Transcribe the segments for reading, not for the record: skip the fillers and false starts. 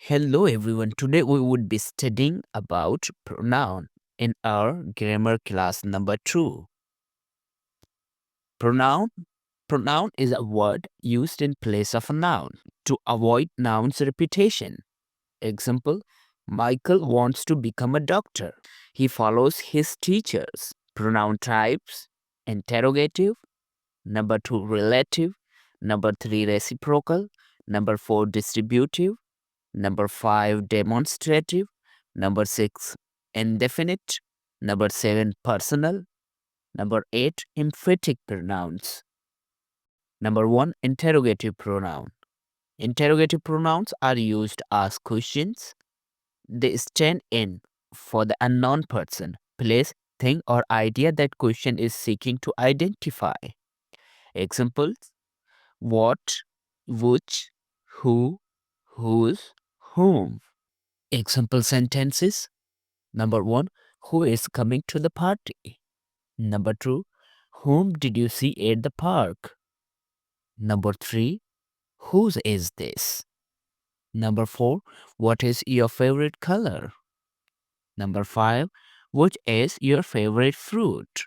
Hello everyone. Today we would be studying about pronoun in our grammar class number 2. Pronoun Pronoun is a word used in place of a noun to avoid noun's repetition. Example: Michael wants to become a doctor. He follows his teachers. Pronoun types: interrogative, number 2 relative, number 3 reciprocal, number 4 distributive, number 5 demonstrative, number 6 indefinite, number 7 personal, number 8 emphatic pronouns. Number 1 interrogative pronoun. Interrogative pronouns are used to ask questions. They stand in for the unknown person, place, thing, or idea that question is seeking to identify. Examples: what, which, who, whose, whom. Example sentences: Number 1, who is coming to the party? Number 2, whom did you see at the park? Number 3, whose is this? Number 4, what is your favorite color? Number 5, which is your favorite fruit?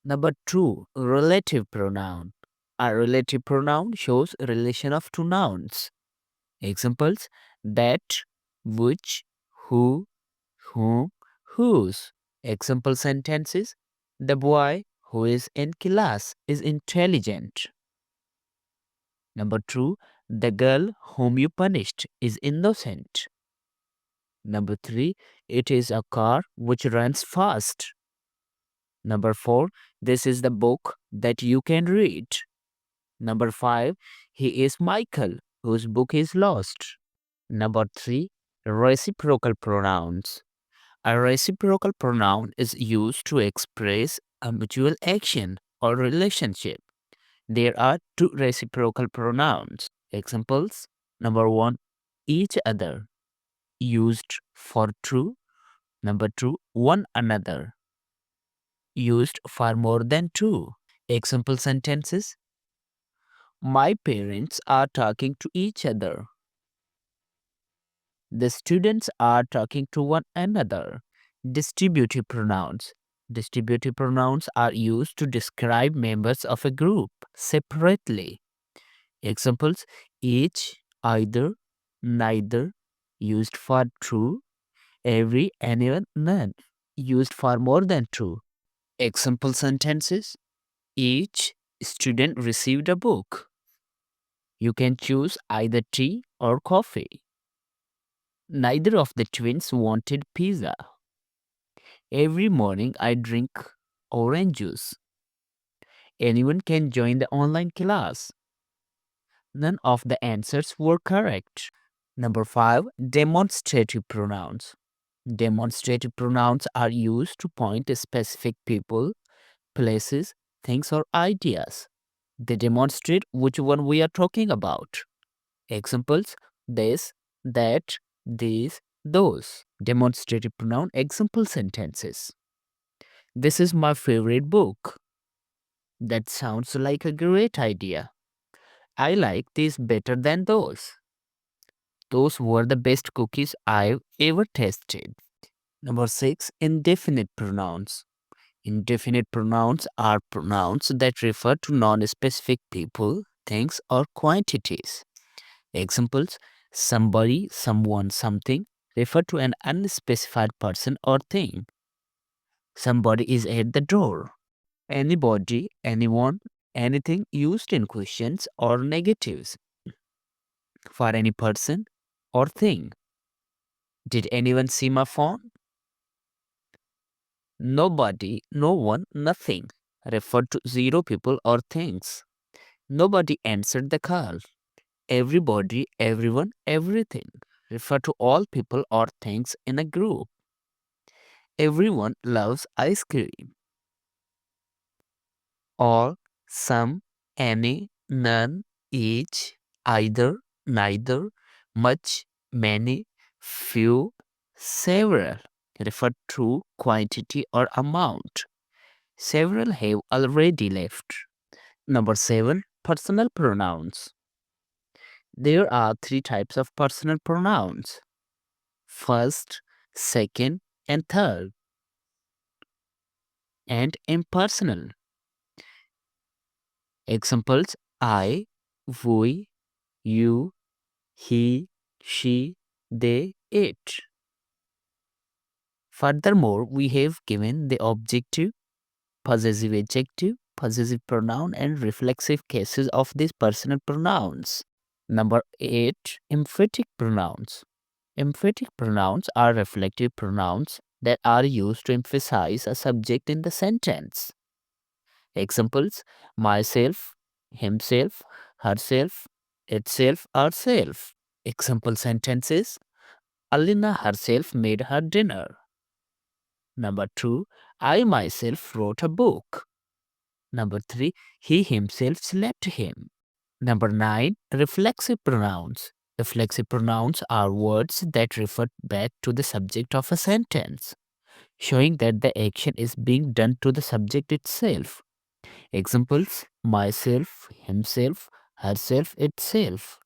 Number 2, relative pronoun. A relative pronoun shows relation of two nouns. Examples: that, which, who, whom, whose. Example sentences: The boy who is in class is intelligent. Number 2, the girl whom you punished is innocent. Number 3, it is a car which runs fast. Number 4, this is the book that you can read. Number 5, he is Michael whose book is lost. Number 3, reciprocal pronouns. A reciprocal pronoun is used to express a mutual action or relationship. There are two reciprocal pronouns. Examples: Number 1, each other, used for two. Number 2, one another, used for more than two. Example sentences: My parents are talking to each other. The students are talking to one another. Distributive pronouns. Distributive pronouns are used to describe members of a group separately. Examples: each, either, neither, used for two, every, anyone, none, used for more than two. Example sentences: each student received a book. You can choose either tea or coffee. Neither of the twins wanted pizza. Every morning I drink orange juice. Anyone can join the online class. None of the answers were correct. Number 5, demonstrative pronouns. Demonstrative pronouns are used to point to specific people, places, things, or ideas. They demonstrate which one we are talking about. Examples: this, that, these, those. Demonstrative pronoun example sentences: This is my favorite book. That sounds like a great idea. I like these better than those. Those were the best cookies I've ever tasted. Number 6, indefinite pronouns. Indefinite pronouns are pronouns that refer to non-specific people, things, or quantities. Examples: somebody, someone, something refer to an unspecified person or thing. Somebody is at the door. Anybody, anyone, anything used in questions or negatives for any person or thing. Did anyone see my phone? Nobody, no one, nothing referred to zero people or things. Nobody answered the call. Everybody, everyone, everything refer to all people or things in a group. Everyone loves ice cream. All, some, any, none, each, either, neither, much, many, few, several refer to quantity or amount. Several have already left. Number 7, personal pronouns. There are three types of personal pronouns: first, second, and third, and impersonal. Examples: I, we, you, he, she, they, it. Furthermore, we have given the objective, possessive adjective, possessive pronoun, and reflexive cases of these personal pronouns. Number 8. Emphatic pronouns. Emphatic pronouns are reflective pronouns that are used to emphasize a subject in the sentence. Examples: myself, himself, herself, itself, ourself. Example sentences: Alina herself made her dinner. Number 2. I myself wrote a book. Number 3. He himself slapped him. Number 9. Reflexive pronouns. Reflexive pronouns are words that refer back to the subject of a sentence, showing that the action is being done to the subject itself. Examples: myself, himself, herself, itself,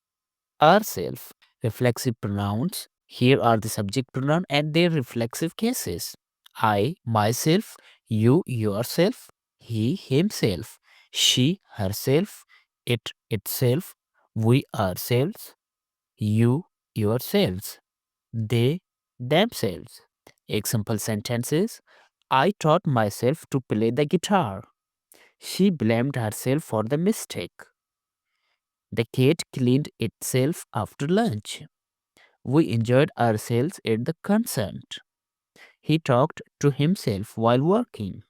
ourself. Reflexive pronouns. Here are the subject pronoun and their reflexive cases: I, myself, you, yourself, he, himself, she, herself, it, itself, we, ourselves, you, yourselves, they, themselves. Example sentences: I taught myself to play the guitar. She blamed herself for the mistake. The cat cleaned itself after lunch. We enjoyed ourselves at the concert. He talked to himself while working.